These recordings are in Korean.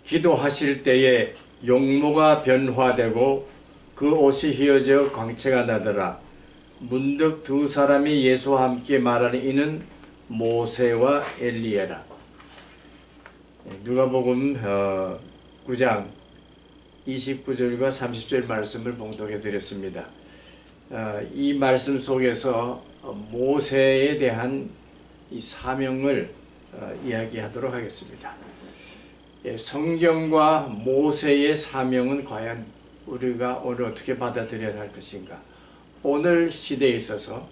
기도하실 때에 용모가 변화되고 그 옷이 휘어져 광채가 나더라. 문득 두 사람이 예수와 함께 말하는 이는 모세와 엘리야라. 누가복음 9장 29절과 30절 말씀을 봉독해 드렸습니다. 이 말씀 속에서 모세에 대한 이 사명을 이야기하도록 하겠습니다. 성경과 모세의 사명은 과연 우리가 오늘 어떻게 받아들여야 할 것인가? 오늘 시대에 있어서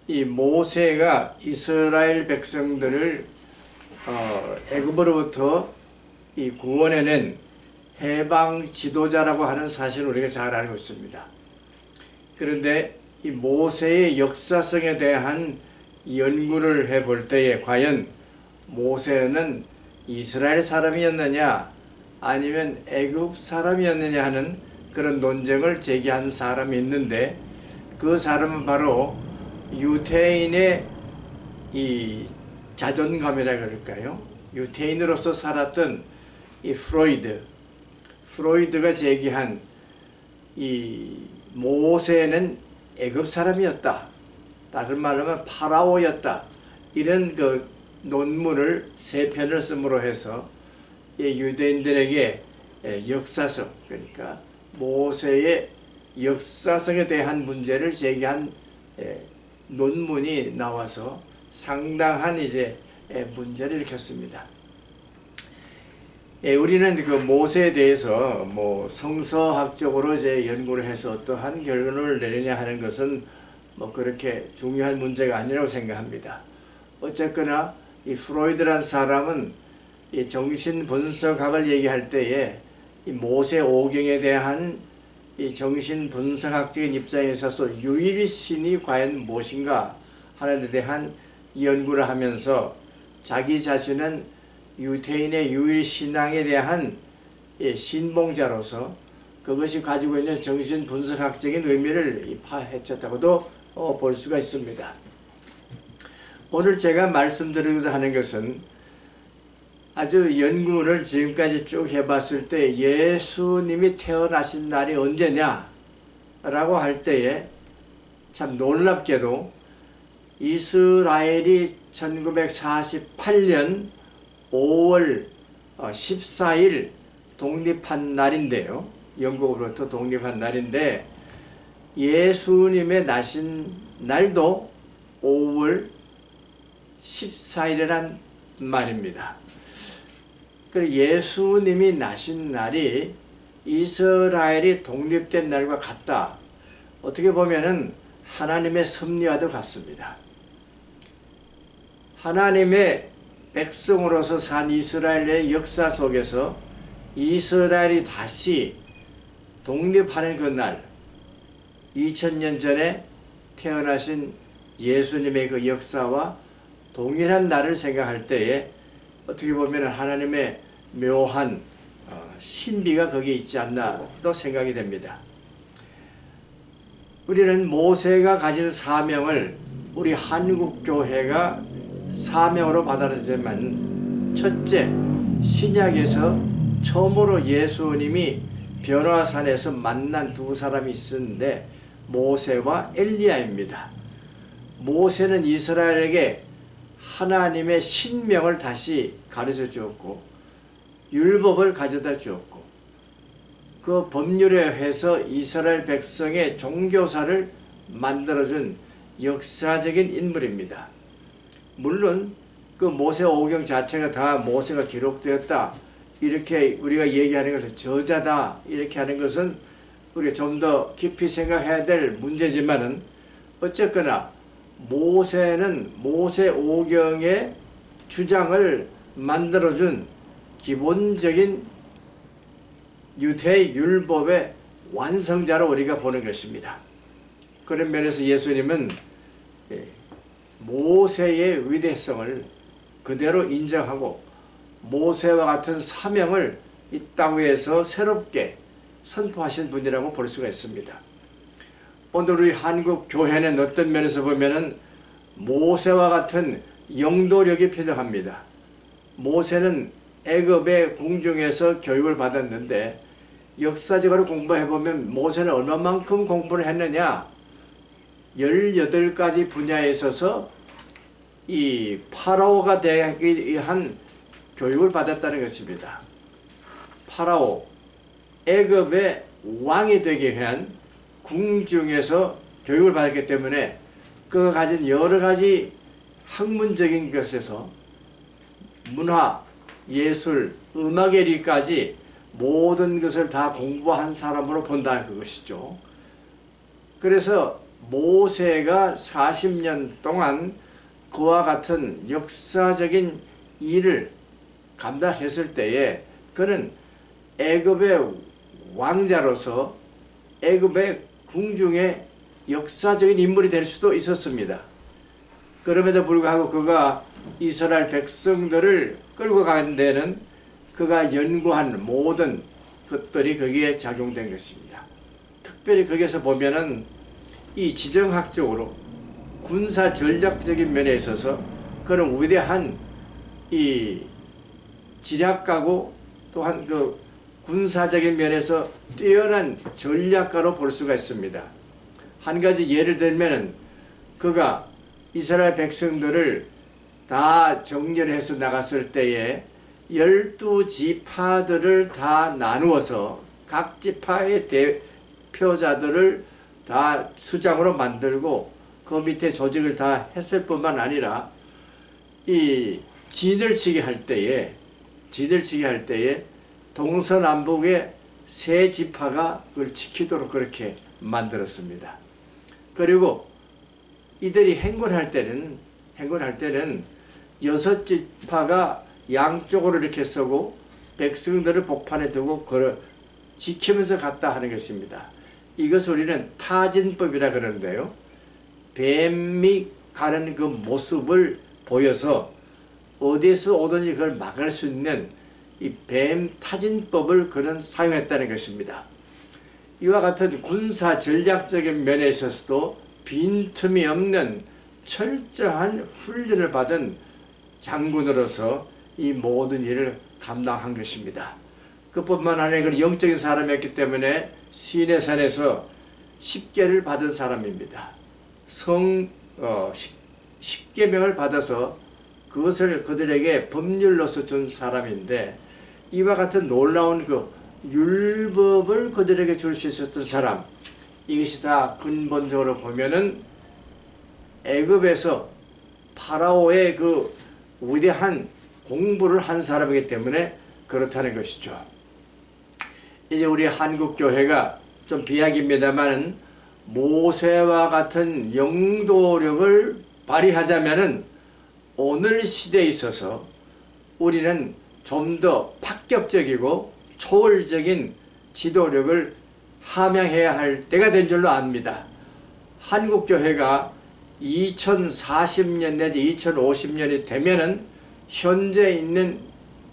이 모세가 이스라엘 백성들을 애굽으로부터 이 구원해낸 해방 지도자라고 하는 사실을 우리가 잘 알고 있습니다. 그런데 이 모세의 역사성에 대한 연구를 해볼 때에 과연 모세는 이스라엘 사람이었느냐 아니면 애굽 사람이었느냐 하는 그런 논쟁을 제기한 사람이 있는데, 그 사람은 바로 유대인의 이 자존감이라 그럴까요? 유대인으로서 살았던 이 프로이드가 제기한 이 모세는 애굽 사람이었다, 다른 말로 하면 파라오였다, 이런 그 논문을 3편을 씀으로 해서 유대인들에게 역사성, 그러니까 모세의 역사성에 대한 문제를 제기한 논문이 나와서 상당한 이제 문제를 일으켰습니다. 우리는 그 모세에 대해서 뭐 성서학적으로 이제 연구를 해서 어떠한 결론을 내리냐 하는 것은 뭐 그렇게 중요한 문제가 아니라고 생각합니다. 어쨌거나 이 프로이드란 사람은 이 정신분석학을 얘기할 때에 이 모세 오경에 대한 이 정신분석학적인 입장에 있어서 유일신이 과연 무엇인가 하는 데 대한 연구를 하면서 자기 자신은 유대인의 유일신앙에 대한 신봉자로서 그것이 가지고 있는 정신분석학적인 의미를 파헤쳤다고도 볼 수가 있습니다. 오늘 제가 말씀드리고자 하는 것은 아주 연구를 지금까지 쭉 해봤을 때 예수님이 태어나신 날이 언제냐 라고 할 때에 참 놀랍게도 이스라엘이 1948년 5월 14일 독립한 날인데요. 영국으로부터 독립한 날인데 예수님의 나신 날도 5월 14일이란 말입니다. 예수님이 나신 날이 이스라엘이 독립된 날과 같다. 어떻게 보면은 하나님의 섭리와도 같습니다. 하나님의 백성으로서 산 이스라엘의 역사 속에서 이스라엘이 다시 독립하는 그 날, 2000년 전에 태어나신 예수님의 그 역사와 동일한 날을 생각할 때에 어떻게 보면 하나님의 묘한 신비가 거기에 있지 않나 또 생각이 됩니다. 우리는 모세가 가진 사명을 우리 한국교회가 사명으로 받아들이지만, 첫째, 신약에서 처음으로 예수님이 변화산에서 만난 두 사람이 있었는데 모세와 엘리야입니다. 모세는 이스라엘에게 하나님의 신명을 다시 가르쳐 주었고 율법을 가져다 주었고 그 법률에 의해서 이스라엘 백성의 종교사를 만들어준 역사적인 인물입니다. 물론 그 모세 오경 자체가 다 모세가 기록되었다 이렇게 우리가 얘기하는 것은 저자다 이렇게 하는 것은 우리가 좀 더 깊이 생각해야 될 문제지만은, 어쨌거나 모세는 모세 오경의 주장을 만들어준 기본적인 유대 율법의 완성자로 우리가 보는 것입니다. 그런 면에서 예수님은 모세의 위대성을 그대로 인정하고 모세와 같은 사명을 이 땅에서 새롭게 선포하신 분이라고 볼 수가 있습니다. 오늘 우리 한국 교회는 어떤 면에서 보면은 모세와 같은 영도력이 필요합니다. 모세는 애굽의 궁중에서 교육을 받았는데 역사적으로 공부해보면 모세는 얼마만큼 공부를 했느냐, 18가지 분야에 있어서 이 파라오가 되기 위한 교육을 받았다는 것입니다. 파라오, 애굽의 왕이 되기 위한 궁중에서 교육을 받았기 때문에 그가 가진 여러 가지 학문적인 것에서 문화, 예술, 음악예리까지 모든 것을 다 공부한 사람으로 본다는 그것이죠. 그래서 모세가 40년 동안 그와 같은 역사적인 일을 감당했을 때에 그는 애굽의 왕자로서 애굽의 궁중의 역사적인 인물이 될 수도 있었습니다. 그럼에도 불구하고 그가 이스라엘 백성들을 끌고 가는 데는 그가 연구한 모든 것들이 거기에 작용된 것입니다. 특별히 거기에서 보면은 이 지정학적으로 군사 전략적인 면에 있어서 그런 위대한 이 지략가고 또한 그 군사적인 면에서 뛰어난 전략가로 볼 수가 있습니다. 한 가지 예를 들면은 그가 이스라엘 백성들을 다 정렬해서 나갔을 때에 12지파들을 다 나누어서 각 지파의 대표자들을 다 수장으로 만들고 그 밑에 조직을 다 했을 뿐만 아니라 이 진을치기 할 때에 동서남북의 세 지파가 그걸 지키도록 그렇게 만들었습니다. 그리고 이들이 행군할 때는 6지파가 양쪽으로 이렇게 서고 백성들을 복판에 두고 걸어 지키면서 갔다 하는 것입니다. 이것을 우리는 타진법이라 그러는데요. 뱀이 가는 그 모습을 보여서 어디에서 오든지 그걸 막을 수 있는 이 뱀 타진법을 그는 사용했다는 것입니다. 이와 같은 군사 전략적인 면에 있어서도 빈틈이 없는 철저한 훈련을 받은 장군으로서 이 모든 일을 감당한 것입니다. 그뿐만 아니라 그는 영적인 사람이었기 때문에 시내산에서 십계를 받은 사람입니다. 십계명을 받아서 그것을 그들에게 법률로서 준 사람인데 이와 같은 놀라운 그 율법을 그들에게 줄 수 있었던 사람, 이것이 다 근본적으로 보면은 애굽에서 파라오의 그 위대한 공부를 한 사람이기 때문에 그렇다는 것이죠. 이제 우리 한국교회가 좀 비약입니다만은 모세와 같은 영도력을 발휘하자면은 오늘 시대에 있어서 우리는 좀 더 파격적이고 초월적인 지도력을 함양해야 할 때가 된 줄로 압니다. 한국교회가 2040년 내지 2050년이 되면은 현재 있는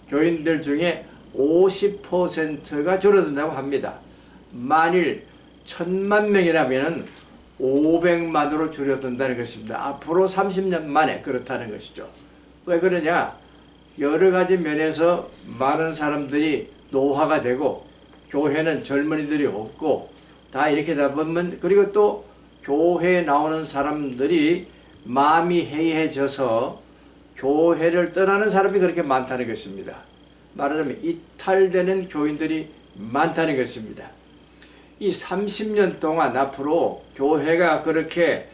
교인들 중에 50%가 줄어든다고 합니다. 만일 1000만 명이라면 500만으로 줄어든다는 것입니다. 앞으로 30년 만에 그렇다는 것이죠. 왜 그러냐? 여러 가지 면에서 많은 사람들이 노화가 되고 교회는 젊은이들이 없고 다 이렇게 다 보면, 그리고 또 교회에 나오는 사람들이 마음이 해이해져서 교회를 떠나는 사람이 그렇게 많다는 것입니다. 말하자면 이탈되는 교인들이 많다는 것입니다. 이 30년 동안 앞으로 교회가 그렇게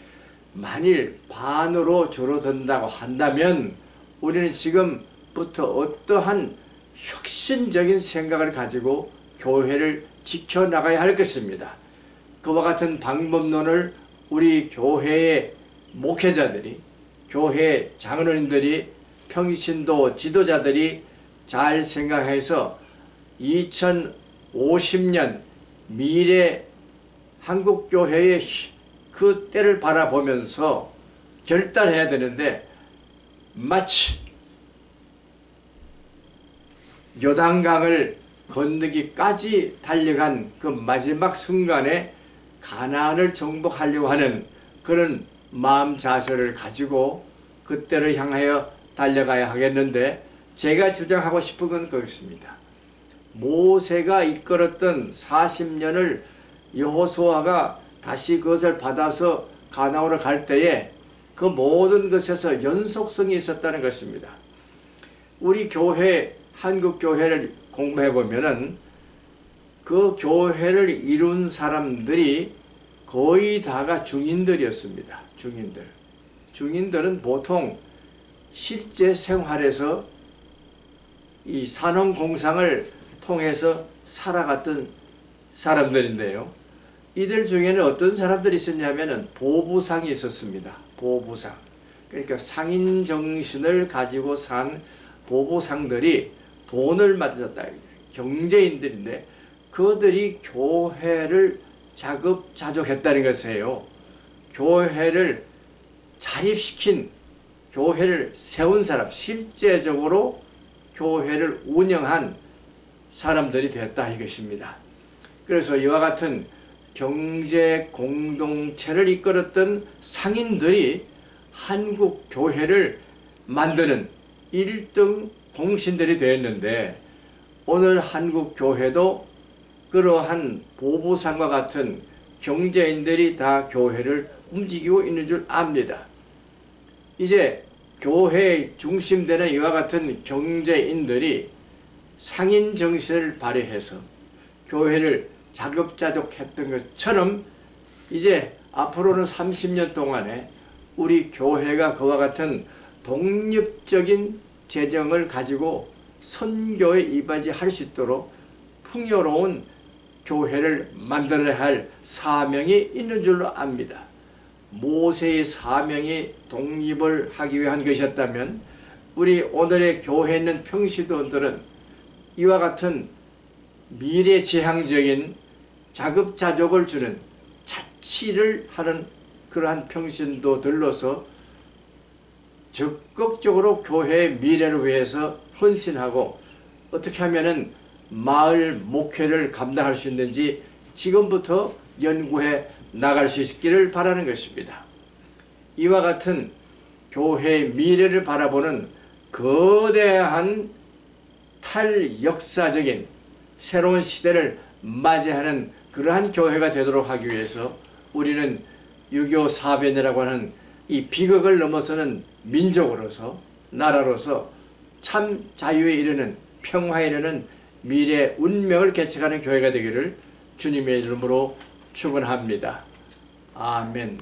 만일 반으로 줄어든다고 한다면 우리는 지금부터 어떠한 혁신적인 생각을 가지고 교회를 지켜나가야 할 것입니다. 그와 같은 방법론을 우리 교회의 목회자들이, 교회 장로님들이, 평신도 지도자들이 잘 생각해서 2050년 미래 한국교회의 그 때를 바라보면서 결단해야 되는데, 마치 요단강을 건너기까지 달려간 그 마지막 순간에 가나안을 정복하려고 하는 그런 마음 자세를 가지고 그때를 향하여 달려가야 하겠는데, 제가 주장하고 싶은 건 그것입니다. 모세가 이끌었던 40년을 여호수아가 다시 그것을 받아서 가나안으로 갈 때에 그 모든 것에서 연속성이 있었다는 것입니다. 우리 교회, 한국 교회를 공부해 보면은 그 교회를 이룬 사람들이 거의 다가 중인들이었습니다. 중인들은 보통 실제 생활에서 이 산업공상을 통해서 살아갔던 사람들인데요. 이들 중에는 어떤 사람들이 있었냐면은 보부상이 있었습니다. 보부상. 그러니까 상인 정신을 가지고 산 보부상들이 돈을 만졌다. 경제인들인데 그들이 교회를 자급자족했다는 것이에요. 교회를 자립시킨, 교회를 세운 사람, 실제적으로 교회를 운영한 사람들이 됐다 이것입니다. 그래서 이와 같은 경제 공동체를 이끌었던 상인들이 한국 교회를 만드는 1등 공신들이 되었는데, 오늘 한국 교회도 그러한 보부상과 같은 경제인들이 다 교회를 움직이고 있는 줄 압니다. 이제 교회의 중심되는 이와 같은 경제인들이 상인 정신을 발휘해서 교회를 자급자족했던 것처럼 이제 앞으로는 30년 동안에 우리 교회가 그와 같은 독립적인 재정을 가지고 선교에 이바지할 수 있도록 풍요로운 교회를 만들어야 할 사명이 있는 줄로 압니다. 모세의 사명이 독립을 하기 위한 것이었다면 우리 오늘의 교회에 있는 평시도들은 이와 같은 미래지향적인 자급자족을 주는 자치를 하는 그러한 평신도들로서 적극적으로 교회의 미래를 위해서 헌신하고 어떻게 하면은 마을 목회를 감당할 수 있는지 지금부터 연구해 나갈 수 있기를 바라는 것입니다. 이와 같은 교회의 미래를 바라보는 거대한 탈역사적인 새로운 시대를 맞이하는 그러한 교회가 되도록 하기 위해서 우리는 유교 사변이라고 하는 이 비극을 넘어서는 민족으로서, 나라로서 참 자유에 이르는, 평화에 이르는 미래 운명을 개척하는 교회가 되기를 주님의 이름으로 축원합니다. 아멘.